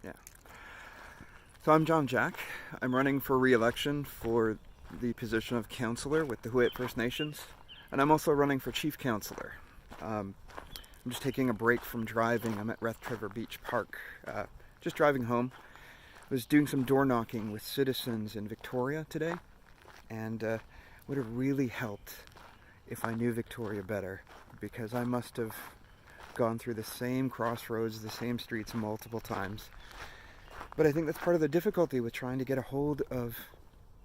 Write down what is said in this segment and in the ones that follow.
Yeah. So I'm John Jack. I'm running for re-election for the position of councillor with the Huu-ay-aht First Nations, and I'm also running for chief councillor. I'm just taking a break from driving. I'm at Red River Beach Park, just driving home. I was doing some door knocking with citizens in Victoria today, and would have really helped if I knew Victoria better, because I must have gone through the same crossroads, the same streets multiple times. But I think that's part of the difficulty with trying to get a hold of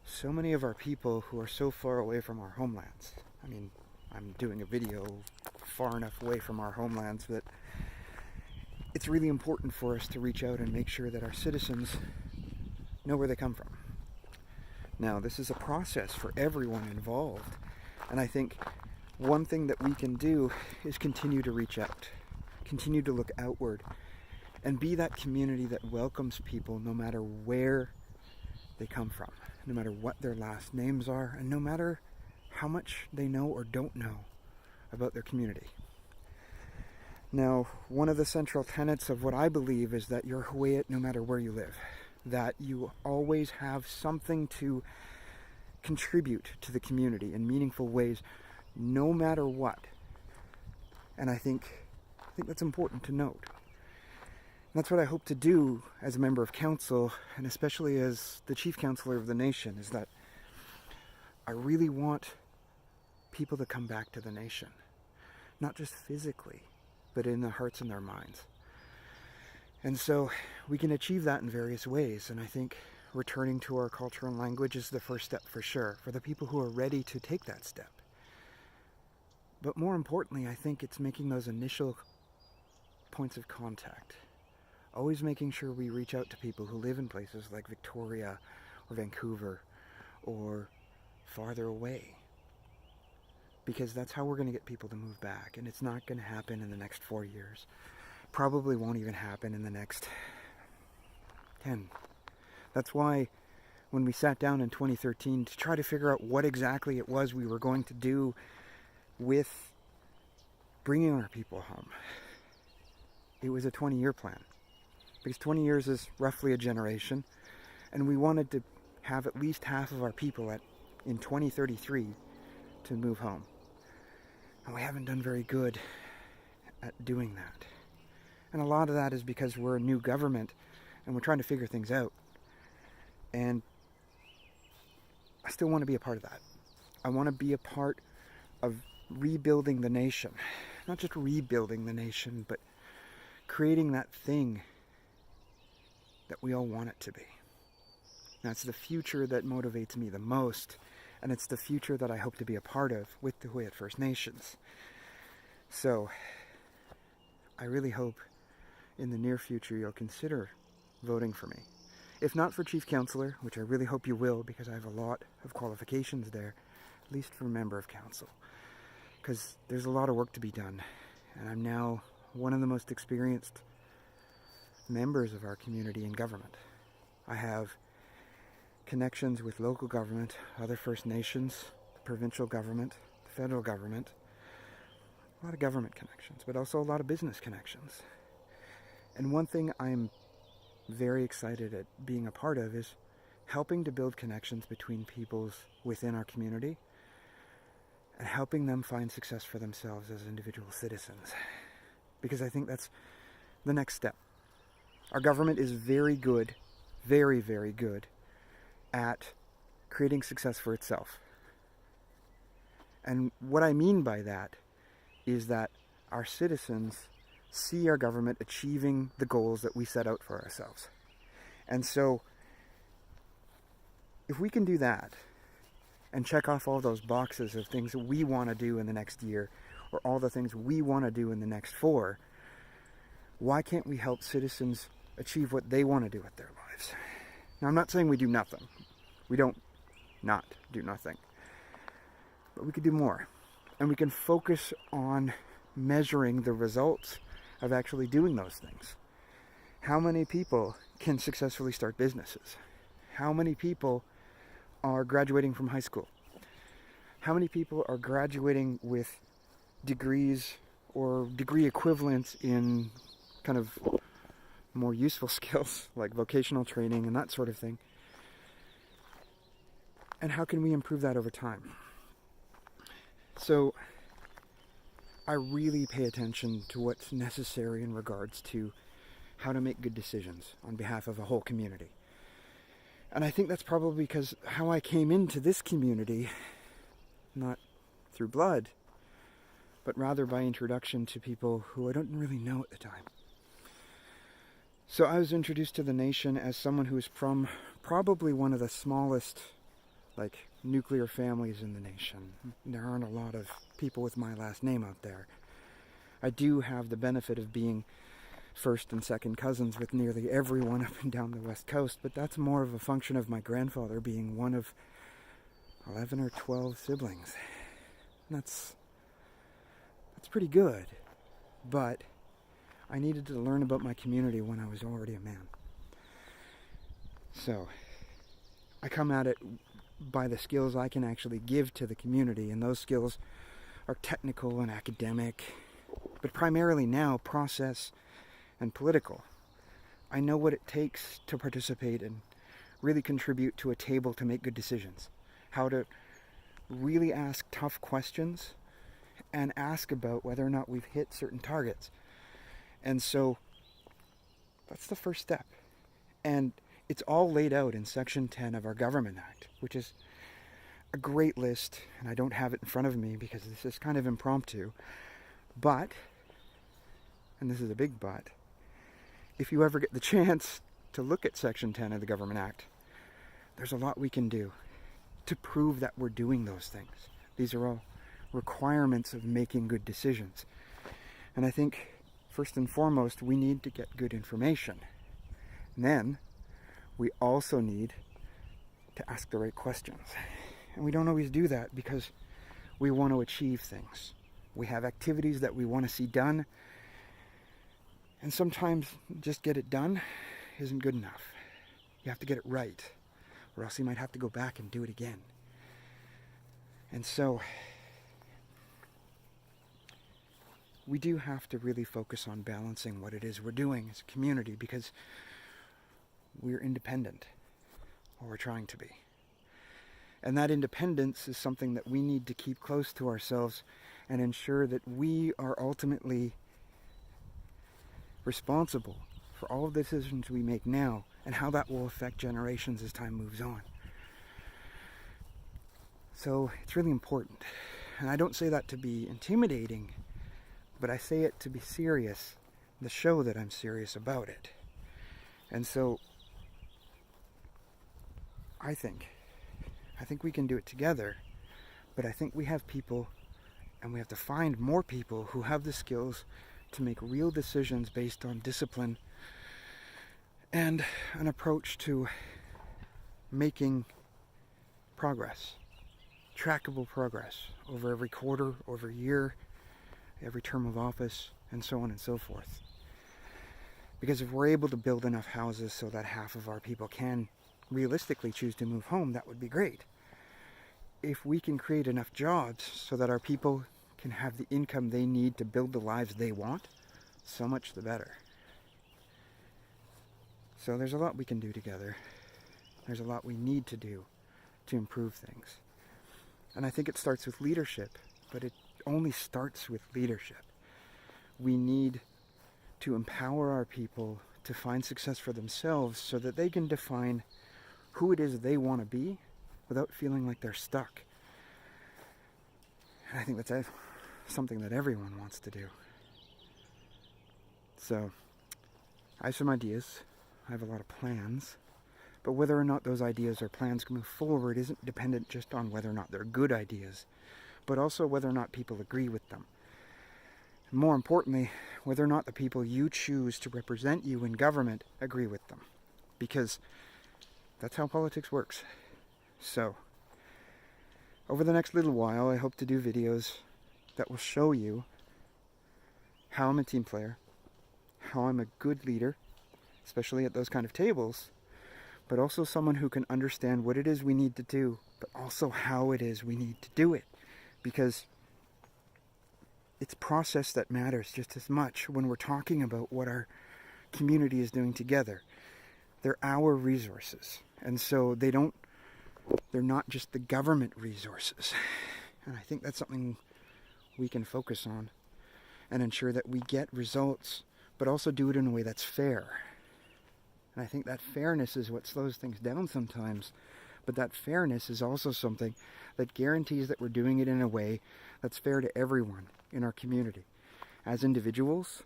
so many of our people who are so far away from our homelands. I mean, I'm doing a video far enough away from our homelands that it's really important for us to reach out and make sure that our citizens know where they come from. Now, this is a process for everyone involved, and I think one thing that we can do is continue to reach out, continue to look outward, and be that community that welcomes people no matter where they come from, no matter what their last names are, and no matter how much they know or don't know about their community. Now, one of the central tenets of what I believe is that you're Huu-ay-aht no matter where you live, that you always have something to contribute to the community in meaningful ways, no matter what. And I think that's important to note. And that's what I hope to do as a member of council, and especially as the chief councillor of the nation, is that I really want people to come back to the nation. Not just physically, but in their hearts and their minds. And so we can achieve that in various ways, and I think returning to our culture and language is the first step for sure, for the people who are ready to take that step. But more importantly, I think it's making those initial points of contact. Always making sure we reach out to people who live in places like Victoria or Vancouver or farther away. Because that's how we're going to get people to move back. And it's not going to happen in the next 4 years. Probably won't even happen in the next 10. That's why when we sat down in 2013 to try to figure out what exactly it was we were going to do with bringing our people home, it was a 20-year plan. Because 20 years is roughly a generation, and we wanted to have at least half of our people in 2033 to move home. And we haven't done very good at doing that. And a lot of that is because we're a new government, and we're trying to figure things out. And I still want to be a part of that. I want to be a part of rebuilding the nation. Not just rebuilding the nation, but creating that thing that we all want it to be. That's the future that motivates me the most, and it's the future that I hope to be a part of with the Huu-ay-aht First Nations. So, I really hope in the near future you'll consider voting for me. If not for Chief Councillor, which I really hope you will, because I have a lot of qualifications there, at least for Member of Council. Because there's a lot of work to be done, and I'm now one of the most experienced members of our community in government. I have connections with local government, other First Nations, the provincial government, the federal government, a lot of government connections, but also a lot of business connections. And one thing I'm very excited at being a part of is helping to build connections between peoples within our community and helping them find success for themselves as individual citizens. Because I think that's the next step. Our government is very good, very, very good at creating success for itself. And what I mean by that is that our citizens see our government achieving the goals that we set out for ourselves. And so, if we can do that and check off all those boxes of things that we want to do in the next year, or all the things we want to do in the next 4, why can't we help citizens achieve what they want to do with their lives? Now, I'm not saying we do nothing. We don't not do nothing. But we could do more. And we can focus on measuring the results of actually doing those things. How many people can successfully start businesses? How many people are graduating from high school? How many people are graduating with degrees or degree equivalents in kind of more useful skills like vocational training and that sort of thing? And how can we improve that over time? So I really pay attention to what's necessary in regards to how to make good decisions on behalf of a whole community. And I think that's probably because how I came into this community, not through blood, but rather by introduction to people who I didn't really know at the time. So I was introduced to the nation as someone who is from probably one of the smallest, nuclear families in the nation. There aren't a lot of people with my last name out there. I do have the benefit of being first and second cousins with nearly everyone up and down the West Coast, but that's more of a function of my grandfather being one of 11 or 12 siblings. That's pretty good, but I needed to learn about my community when I was already a man. So I come at it by the skills I can actually give to the community, and those skills are technical and academic, but primarily now process and political. I know what it takes to participate and really contribute to a table to make good decisions, how to really ask tough questions and ask about whether or not we've hit certain targets. And so that's the first step. And it's all laid out in Section 10 of our Government Act, which is a great list, and I don't have it in front of me because this is kind of impromptu, but, and this is a big but, if you ever get the chance to look at Section 10 of the Government Act, there's a lot we can do to prove that we're doing those things. These are all requirements of making good decisions. And I think, first and foremost, we need to get good information. And then, we also need to ask the right questions. And we don't always do that because we want to achieve things. We have activities that we want to see done, and sometimes just get it done isn't good enough. You have to get it right, or else you might have to go back and do it again. And so we do have to really focus on balancing what it is we're doing as a community, because we're independent, or we're trying to be. And that independence is something that we need to keep close to ourselves and ensure that we are ultimately responsible for all of the decisions we make now and how that will affect generations as time moves on. So it's really important. And I don't say that to be intimidating, but I say it to be serious, to show that I'm serious about it. And so I think we can do it together, but I think we have people, and we have to find more people who have the skills to make real decisions based on discipline and an approach to making progress, trackable progress over every quarter, over a year, every term of office, and so on and so forth. Because if we're able to build enough houses so that half of our people can realistically choose to move home, that would be great. If we can create enough jobs so that our people can have the income they need to build the lives they want, so much the better. So there's a lot we can do together. There's a lot we need to do to improve things. And I think it starts with leadership, but it only starts with leadership. We need to empower our people to find success for themselves so that they can define who it is they want to be without feeling like they're stuck. And I think that's something that everyone wants to do. So, I have some ideas. I have a lot of plans. But whether or not those ideas or plans can move forward isn't dependent just on whether or not they're good ideas, but also whether or not people agree with them. And more importantly, whether or not the people you choose to represent you in government agree with them. Because that's how politics works. So, over the next little while, I hope to do videos that will show you how I'm a team player, how I'm a good leader, especially at those kind of tables, but also someone who can understand what it is we need to do, but also how it is we need to do it. Because it's process that matters just as much when we're talking about what our community is doing together. They're our resources. And so they're not just the government resources. And I think that's something we can focus on and ensure that we get results, but also do it in a way that's fair. And I think that fairness is what slows things down sometimes. But that fairness is also something that guarantees that we're doing it in a way that's fair to everyone in our community. As individuals,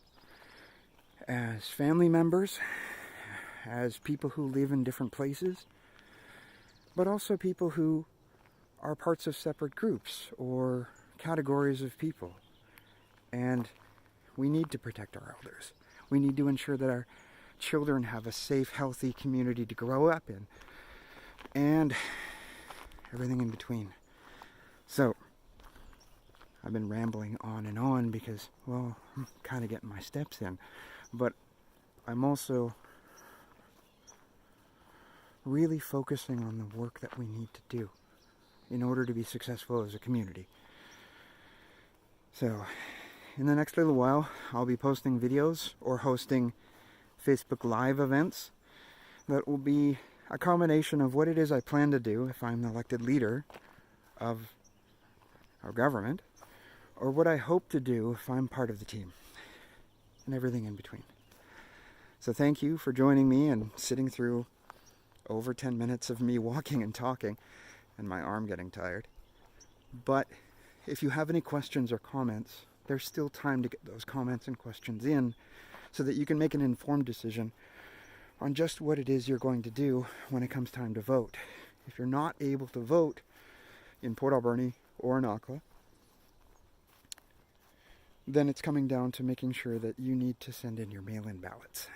as family members, as people who live in different places, but also people who are parts of separate groups or categories of people. And we need to protect our elders. We need to ensure that our children have a safe, healthy community to grow up in. And everything in between. So, I've been rambling on and on because, well, I'm kind of getting my steps in. But I'm also really focusing on the work that we need to do in order to be successful as a community. So, in the next little while, I'll be posting videos or hosting Facebook Live events that will be a combination of what it is I plan to do if I'm the elected leader of our government, or what I hope to do if I'm part of the team, and everything in between. So thank you for joining me and sitting through over 10 minutes of me walking and talking, and my arm getting tired. But if you have any questions or comments, there's still time to get those comments and questions in so that you can make an informed decision on just what it is you're going to do when it comes time to vote. If you're not able to vote in Port Alberni or in Auckland, then it's coming down to making sure that you need to send in your mail-in ballots.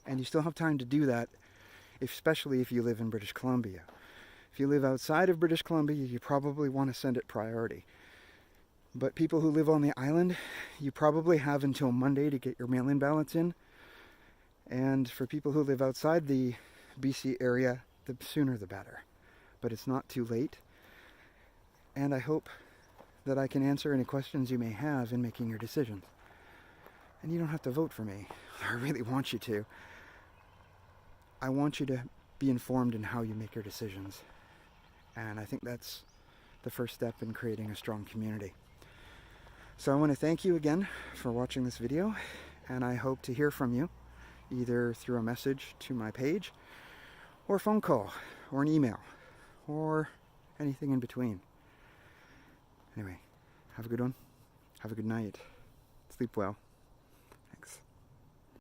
And you still have time to do that, especially if you live in British Columbia. If you live outside of British Columbia, you probably want to send it priority. But people who live on the island, you probably have until Monday to get your mail-in ballots in. And for people who live outside the BC area, the sooner the better. But it's not too late. And I hope that I can answer any questions you may have in making your decisions. And you don't have to vote for me. I really want you to. I want you to be informed in how you make your decisions. And I think that's the first step in creating a strong community. So I want to thank you again for watching this video. And I hope to hear from you, either through a message to my page, or a phone call, or an email, or anything in between. Anyway, have a good one. Have a good night. Sleep well.